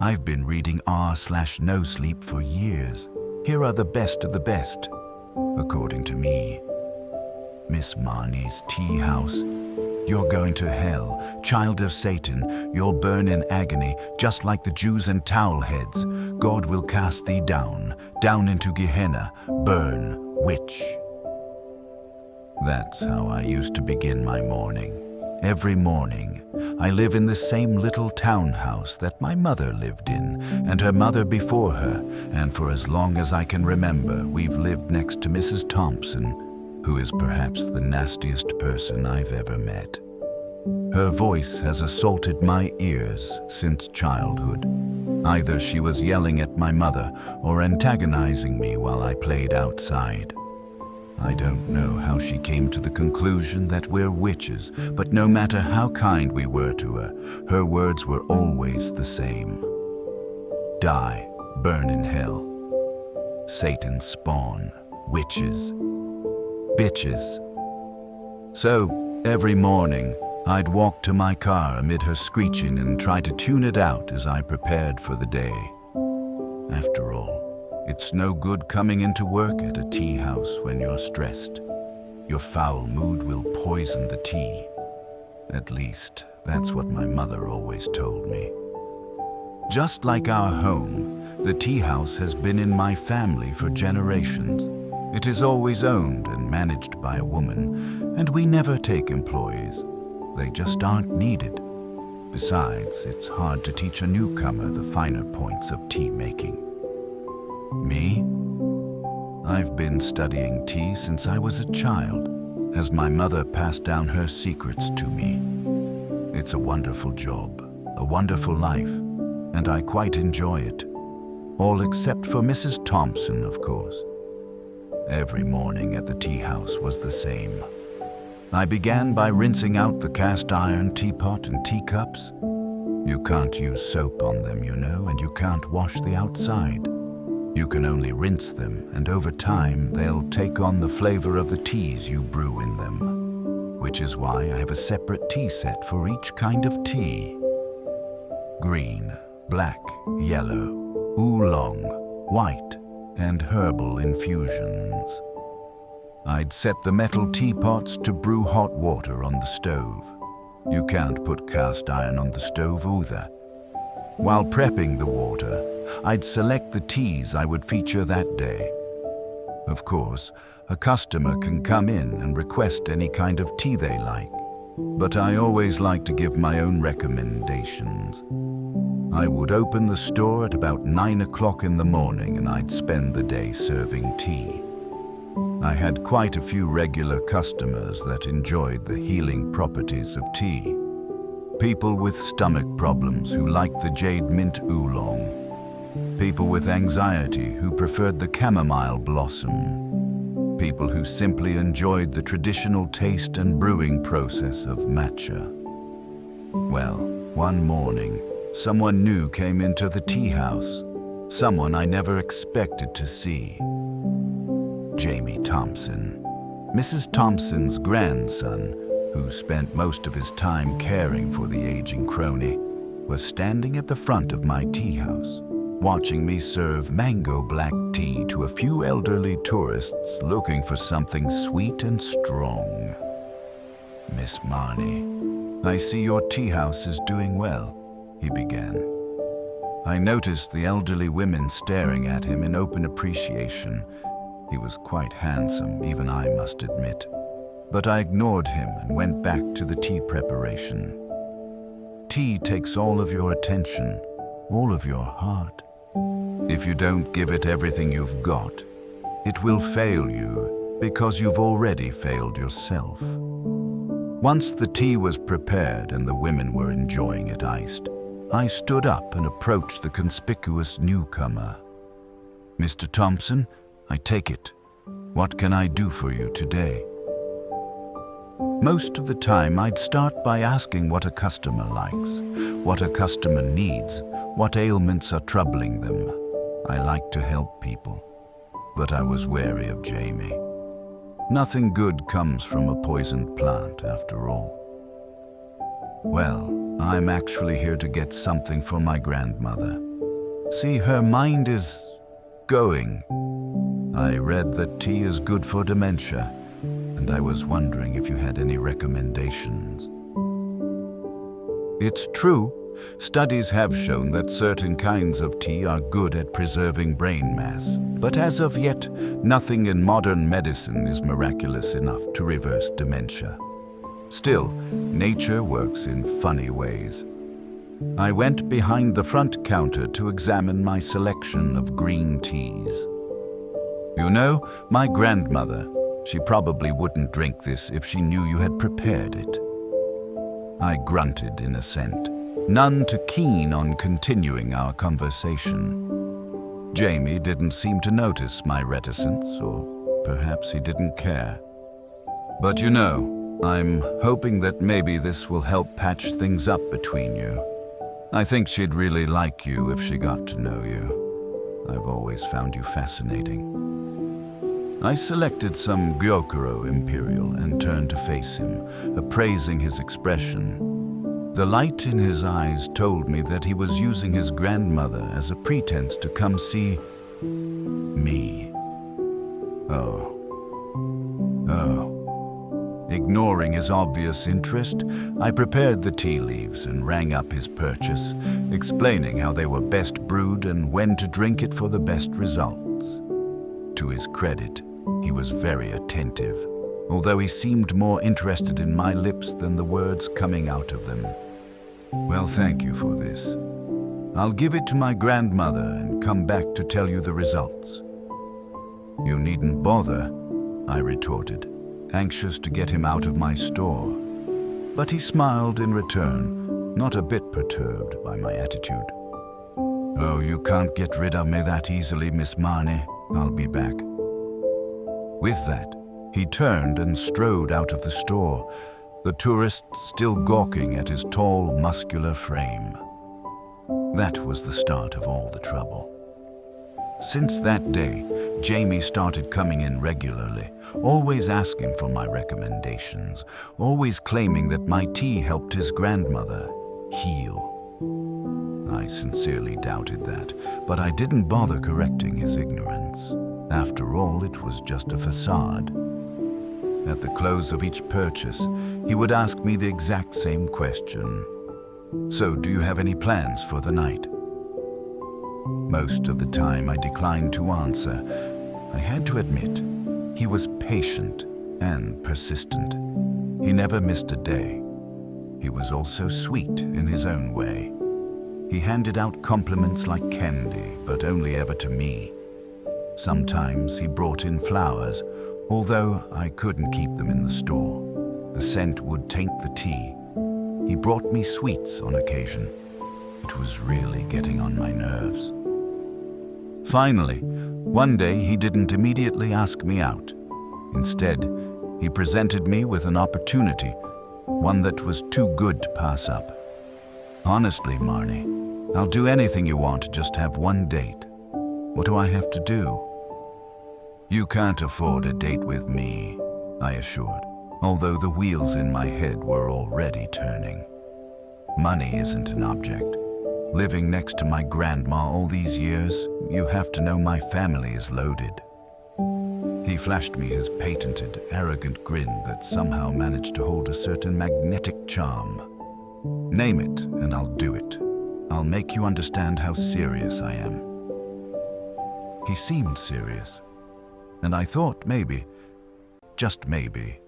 I've been reading r/NoSleep for years. Here are the best of the best, according to me. Miss Marni's Teahouse. You're going to hell, child of Satan. You'll burn in agony, just like the Jews and towel heads. God will cast thee down, down into Gehenna. Burn, witch. That's how I used to begin my morning. Every morning, I live in the same little townhouse that my mother lived in, and her mother before her, and for as long as I can remember, we've lived next to Mrs. Thompson, who is perhaps the nastiest person I've ever met. Her voice has assaulted my ears since childhood. Either she was yelling at my mother or antagonizing me while I played outside. I don't know how she came to the conclusion that we're witches, but no matter how kind we were to her, her words were always the same. Die, burn in hell. Satan's spawn, witches. Bitches. So, every morning, I'd walk to my car amid her screeching and try to tune it out as I prepared for the day. After all, it's no good coming into work at a tea house when you're stressed. Your foul mood will poison the tea. At least, that's what my mother always told me. Just like our home, the tea house has been in my family for generations. It is always owned and managed by a woman, and we never take employees. They just aren't needed. Besides, it's hard to teach a newcomer the finer points of tea making. Me? I've been studying tea since I was a child, as my mother passed down her secrets to me. It's a wonderful job, a wonderful life, and I quite enjoy it. All except for Mrs. Thompson, of course. Every morning at the tea house was the same. I began by rinsing out the cast iron teapot and teacups. You can't use soap on them, you know, and you can't wash the outside. You can only rinse them, and over time they'll take on the flavor of the teas you brew in them. Which is why I have a separate tea set for each kind of tea. Green, black, yellow, oolong, white, and herbal infusions. I'd set the metal teapots to brew hot water on the stove. You can't put cast iron on the stove either. While prepping the water, I'd select the teas I would feature that day. Of course, a customer can come in and request any kind of tea they like, but I always like to give my own recommendations. I would open the store at about 9 o'clock in the morning and I'd spend the day serving tea. I had quite a few regular customers that enjoyed the healing properties of tea. People with stomach problems who liked the jade mint oolong. People with anxiety who preferred the chamomile blossom. People who simply enjoyed the traditional taste and brewing process of matcha. Well, one morning, someone new came into the tea house. Someone I never expected to see. Jamie Thompson, Mrs. Thompson's grandson, who spent most of his time caring for the aging crony, was standing at the front of my tea house, watching me serve mango black tea to a few elderly tourists looking for something sweet and strong. Miss Marni, I see your tea house is doing well, he began. I noticed the elderly women staring at him in open appreciation. He was quite handsome, even I must admit. But I ignored him and went back to the tea preparation. Tea takes all of your attention, all of your heart. If you don't give it everything you've got, it will fail you because you've already failed yourself. Once the tea was prepared and the women were enjoying it iced, I stood up and approached the conspicuous newcomer. Mr. Thompson, I take it. What can I do for you today? Most of the time, I'd start by asking what a customer likes, what a customer needs, what ailments are troubling them. I like to help people, but I was wary of Jamie. Nothing good comes from a poisoned plant, after all. Well, I'm actually here to get something for my grandmother. See, her mind is going. I read that tea is good for dementia, and I was wondering if you had any recommendations. It's true. Studies have shown that certain kinds of tea are good at preserving brain mass, but as of yet, nothing in modern medicine is miraculous enough to reverse dementia. Still, nature works in funny ways. I went behind the front counter to examine my selection of green teas. You know, my grandmother, she probably wouldn't drink this if she knew you had prepared it. I grunted in assent, none too keen on continuing our conversation. Jamie didn't seem to notice my reticence, or perhaps he didn't care. But you know, I'm hoping that maybe this will help patch things up between you. I think she'd really like you if she got to know you. I've always found you fascinating. I selected some Gyokuro Imperial and turned to face him, appraising his expression. The light in his eyes told me that he was using his grandmother as a pretense to come see me. Oh. Ignoring his obvious interest, I prepared the tea leaves and rang up his purchase, explaining how they were best brewed and when to drink it for the best results. To his credit, he was very attentive, although he seemed more interested in my lips than the words coming out of them. Well, thank you for this. I'll give it to my grandmother and come back to tell you the results. You needn't bother, I retorted, anxious to get him out of my store. But he smiled in return, not a bit perturbed by my attitude. Oh, you can't get rid of me that easily, Miss Marni. I'll be back. With that, he turned and strode out of the store, the tourists still gawking at his tall, muscular frame. That was the start of all the trouble. Since that day, Jamie started coming in regularly, always asking for my recommendations, always claiming that my tea helped his grandmother heal. I sincerely doubted that, but I didn't bother correcting his ignorance. After all, it was just a facade. At the close of each purchase, he would ask me the exact same question. So, do you have any plans for the night? Most of the time, I declined to answer. I had to admit, he was patient and persistent. He never missed a day. He was also sweet in his own way. He handed out compliments like candy, but only ever to me. Sometimes he brought in flowers, although I couldn't keep them in the store. The scent would taint the tea. He brought me sweets on occasion. It was really getting on my nerves. Finally, one day he didn't immediately ask me out. Instead, he presented me with an opportunity, one that was too good to pass up. Honestly, Marni, I'll do anything you want to just have one date. What do I have to do? You can't afford a date with me, I assured, although the wheels in my head were already turning. Money isn't an object. Living next to my grandma all these years, you have to know my family is loaded. He flashed me his patented, arrogant grin that somehow managed to hold a certain magnetic charm. Name it, and I'll do it. I'll make you understand how serious I am. He seemed serious, and I thought maybe, just maybe,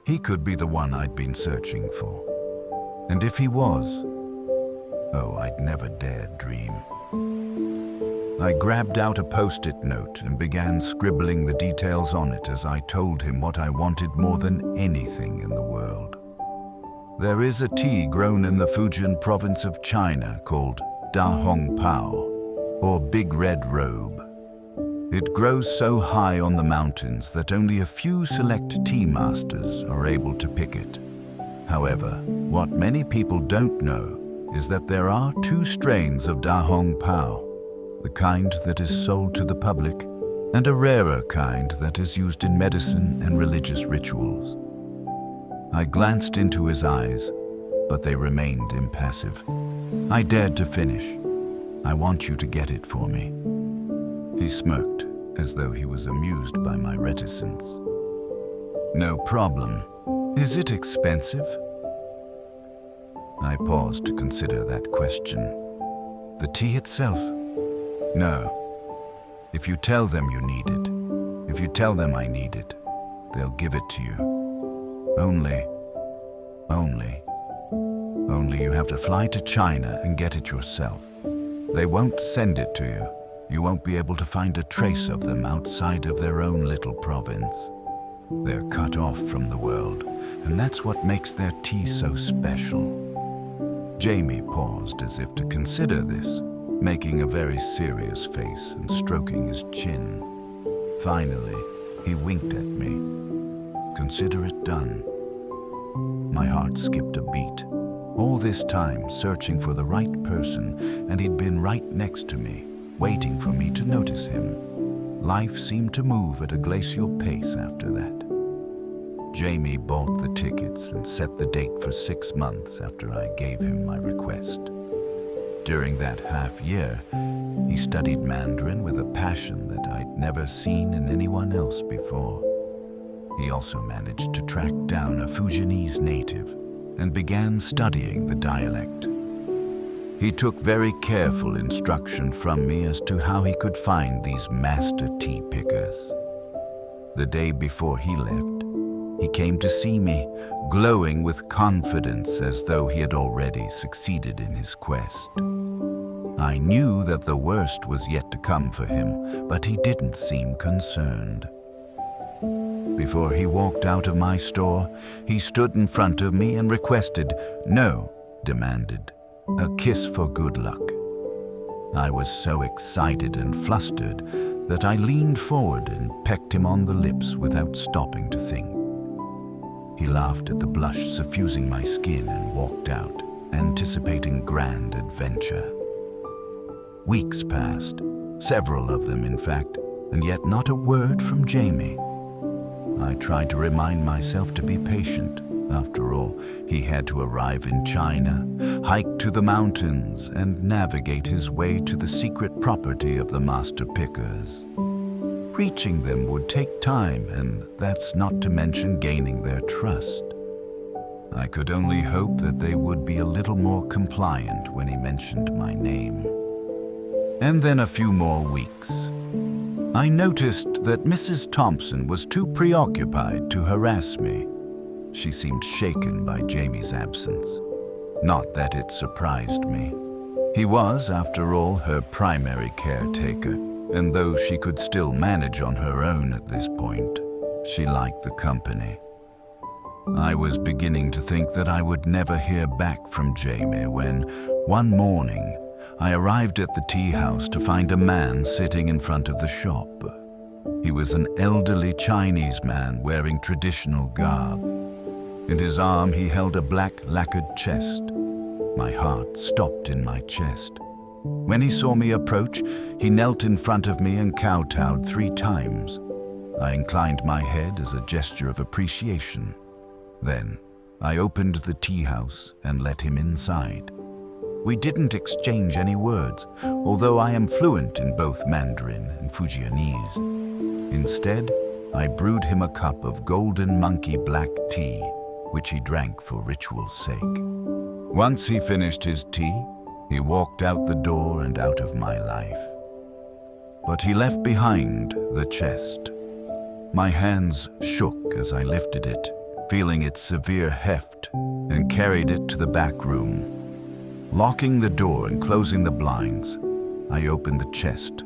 he could be the one I'd been searching for. And if he was, oh, I'd never dared dream. I grabbed out a post-it note and began scribbling the details on it as I told him what I wanted more than anything in the world. There is a tea grown in the Fujian province of China called Hong Pao, or Big Red Robe. It grows so high on the mountains that only a few select tea masters are able to pick it. However, what many people don't know is that there are two strains of Hong Pao, the kind that is sold to the public, and a rarer kind that is used in medicine and religious rituals. I glanced into his eyes, but they remained impassive. I dared to finish. I want you to get it for me." He smirked, as though he was amused by my reticence. "No problem. Is it expensive?" I paused to consider that question. "The tea itself?" "No. If you tell them you need it, if you tell them I need it, they'll give it to you. Only you have to fly to China and get it yourself. They won't send it to you. You won't be able to find a trace of them outside of their own little province. They're cut off from the world, and that's what makes their tea so special." Jamie paused as if to consider this, making a very serious face and stroking his chin. Finally, he winked at me. "Consider it done." My heart skipped a beat. All this time searching for the right person, and he'd been right next to me, waiting for me to notice him. Life seemed to move at a glacial pace after that. Jamie bought the tickets and set the date for 6 months after I gave him my request. During that half year, he studied Mandarin with a passion that I'd never seen in anyone else before. He also managed to track down a Fujianese native and began studying the dialect. He took very careful instruction from me as to how he could find these master tea pickers. The day before he left, he came to see me, glowing with confidence as though he had already succeeded in his quest. I knew that the worst was yet to come for him, but he didn't seem concerned. Before he walked out of my store, he stood in front of me and requested, no, demanded, a kiss for good luck. I was so excited and flustered that I leaned forward and pecked him on the lips without stopping to think. He laughed at the blush suffusing my skin and walked out, anticipating grand adventure. Weeks passed, several of them in fact, and yet not a word from Jamie. I tried to remind myself to be patient. After all, he had to arrive in China, hike to the mountains, and navigate his way to the secret property of the master pickers. Reaching them would take time, and that's not to mention gaining their trust. I could only hope that they would be a little more compliant when he mentioned my name. And then a few more weeks. I noticed that Mrs. Thompson was too preoccupied to harass me. She seemed shaken by Jamie's absence. Not that it surprised me. He was, after all, her primary caretaker, and though she could still manage on her own at this point, she liked the company. I was beginning to think that I would never hear back from Jamie when, one morning, I arrived at the Teahouse to find a man sitting in front of the shop. He was an elderly Chinese man wearing traditional garb. In his arm he held a black lacquered chest. My heart stopped in my chest. When he saw me approach, he knelt in front of me and kowtowed 3 times. I inclined my head as a gesture of appreciation. Then I opened the Teahouse and let him inside. We didn't exchange any words, although I am fluent in both Mandarin and Fujianese. Instead, I brewed him a cup of golden monkey black tea, which he drank for ritual's sake. Once he finished his tea, he walked out the door and out of my life. But he left behind the chest. My hands shook as I lifted it, feeling its severe heft, and carried it to the back room. Locking the door and closing the blinds, I opened the chest.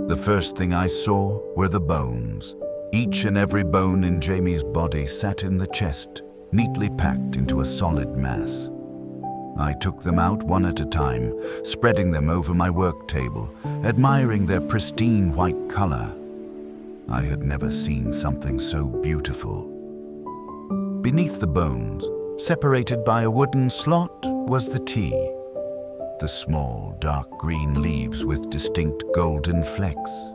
The first thing I saw were the bones. Each and every bone in Jamie's body sat in the chest, neatly packed into a solid mass. I took them out one at a time, spreading them over my work table, admiring their pristine white color. I had never seen something so beautiful. Beneath the bones, separated by a wooden slot, was the tea. The small, dark green leaves with distinct golden flecks.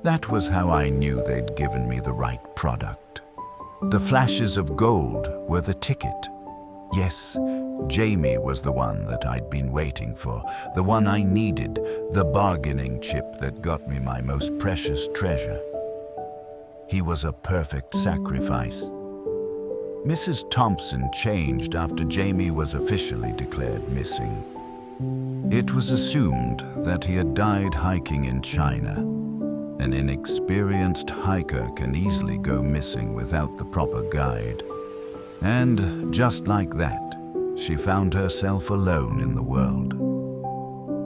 That was how I knew they'd given me the right product. The flashes of gold were the ticket. Yes, Jamie was the one that I'd been waiting for, the one I needed, the bargaining chip that got me my most precious treasure. He was a perfect sacrifice. Mrs. Thompson changed after Jamie was officially declared missing. It was assumed that he had died hiking in China. An inexperienced hiker can easily go missing without the proper guide. And just like that, she found herself alone in the world.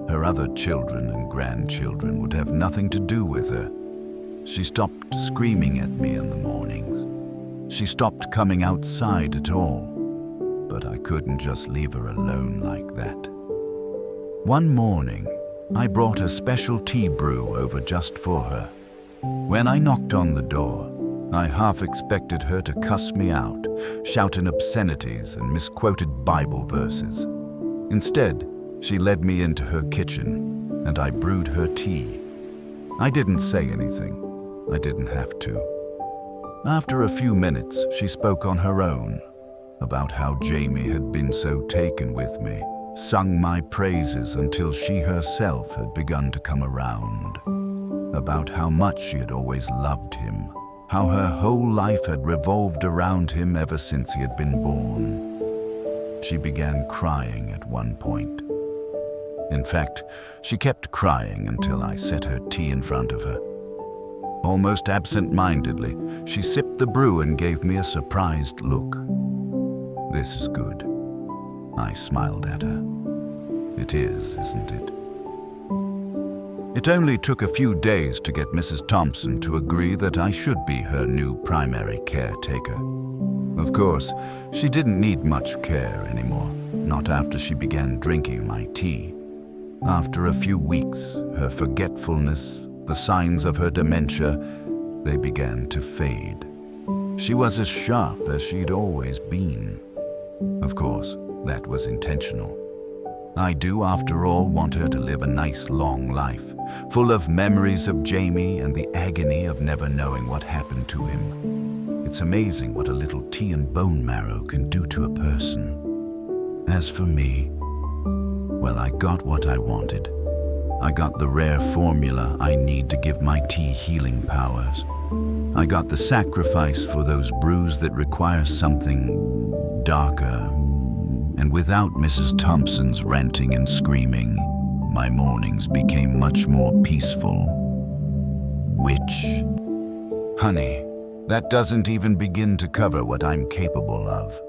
Her other children and grandchildren would have nothing to do with her. She stopped screaming at me in the mornings. She stopped coming outside at all. But I couldn't just leave her alone like that. One morning, I brought a special tea brew over just for her. When I knocked on the door, I half expected her to cuss me out, shouting obscenities and misquoted Bible verses. Instead, she led me into her kitchen, and I brewed her tea. I didn't say anything. I didn't have to. After a few minutes, she spoke on her own about how Jamie had been so taken with me, sung my praises until she herself had begun to come around, about how much she had always loved him, how her whole life had revolved around him ever since he had been born. She began crying at one point. In fact, she kept crying until I set her tea in front of her. Almost absent-mindedly, she sipped the brew and gave me a surprised look. "This is good." I smiled at her. "It is, isn't it?" It only took a few days to get Mrs. Thompson to agree that I should be her new primary caretaker. Of course, she didn't need much care anymore, not after she began drinking my tea. After a few weeks, her forgetfulness, the signs of her dementia, they began to fade. She was as sharp as she'd always been. Of course, that was intentional. I do, after all, want her to live a nice, long life, full of memories of Jamie and the agony of never knowing what happened to him. It's amazing what a little tea and bone marrow can do to a person. As for me, well, I got what I wanted. I got the rare formula I need to give my tea healing powers. I got the sacrifice for those brews that require something darker. And without Mrs. Thompson's ranting and screaming, my mornings became much more peaceful. Which, honey, that doesn't even begin to cover what I'm capable of.